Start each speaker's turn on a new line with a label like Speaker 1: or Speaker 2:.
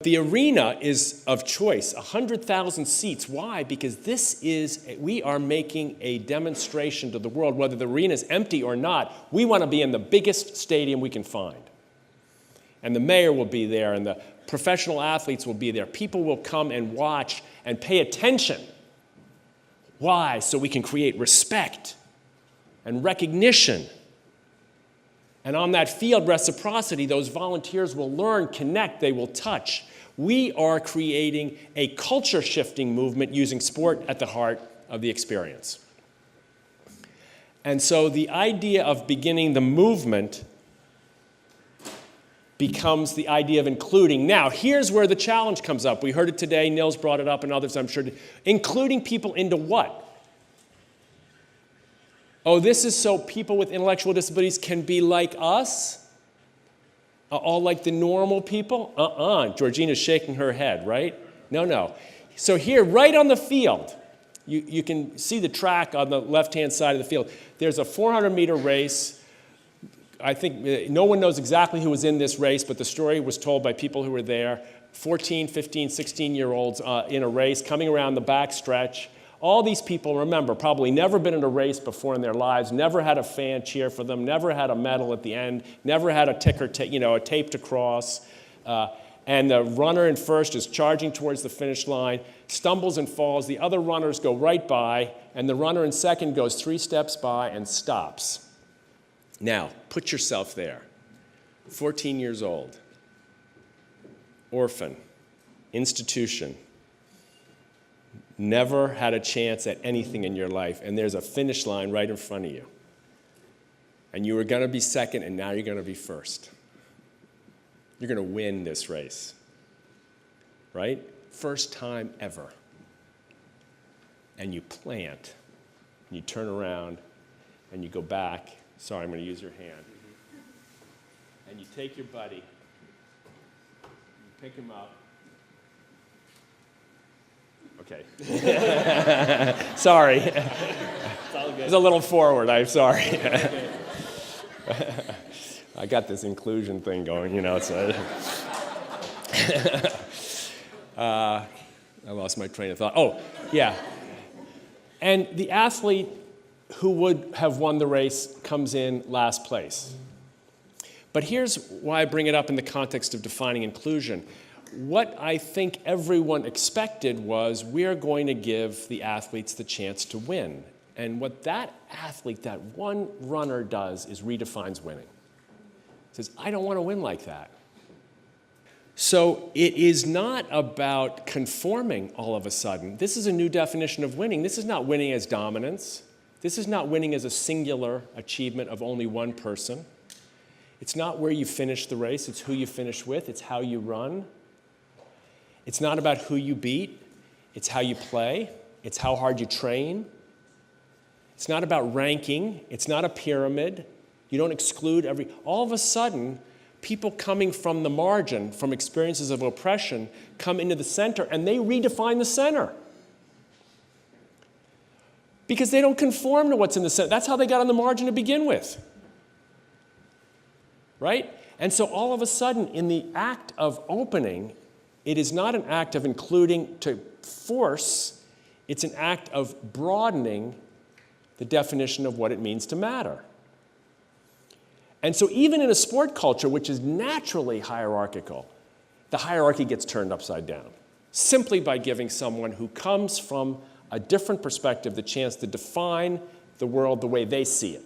Speaker 1: The arena is of choice, 100,000 seats. Why? Because we are making a demonstration to the world, whether the arena is empty or not. We want to be in the biggest stadium we can find. And the mayor will be there, and the professional athletes will be there. People will come and watch and pay attention. Why? So we can create respect and recognition. And on that field, reciprocity, those volunteers will learn, connect, they will touch. We are creating a culture-shifting movement using sport at the heart of the experience. And so the idea of beginning the movement becomes the idea of including. Now, here's where the challenge comes up. We heard it today, Nils brought it up, and others, I'm sure. Including people into what? Oh, this is so people with intellectual disabilities can be like us? All like the normal people? Georgina's shaking her head, right? No. So here, right on the field, you can see the track on the left-hand side of the field. There's a 400-meter race. I think no one knows exactly who was in this race, but the story was told by people who were there. 14, 15, 16-year-olds in a race coming around the back stretch. All these people, remember, probably never been in a race before in their lives, never had a fan cheer for them, never had a medal at the end, never had a ticker, a tape to cross. And the runner in first is charging towards the finish line, stumbles and falls. The other runners go right by, and the runner in second goes 3 steps by and stops. Now, put yourself there. 14 years old, orphan, institution, never had a chance at anything in your life, and there's a finish line right in front of you. And you were going to be second, and now you're going to be first. You're going to win this race, right? First time ever. And you plant, and you turn around, and you go back. Sorry, I'm going to use your hand. And you take your buddy, you pick him up. Okay. Sorry. It's all good. It's a little forward, I'm sorry. I got this inclusion thing going, so. I lost my train of thought. Oh, yeah. And the athlete who would have won the race comes in last place. But here's why I bring it up in the context of defining inclusion. What I think everyone expected was we're going to give the athletes the chance to win. And what that athlete, that one runner does is redefines winning. Says, I don't want to win like that. So it is not about conforming all of a sudden. This is a new definition of winning. This is not winning as dominance. This is not winning as a singular achievement of only one person. It's not where you finish the race. It's who you finish with. It's how you run. It's not about who you beat. It's how you play. It's how hard you train. It's not about ranking. It's not a pyramid. You don't exclude all of a sudden, people coming from the margin, from experiences of oppression, come into the center, and they redefine the center. Because they don't conform to what's in the center. That's how they got on the margin to begin with. Right? And so all of a sudden, in the act of opening, it is not an act of including to force. It's an act of broadening the definition of what it means to matter. And so even in a sport culture, which is naturally hierarchical, the hierarchy gets turned upside down simply by giving someone who comes from a different perspective the chance to define the world the way they see it.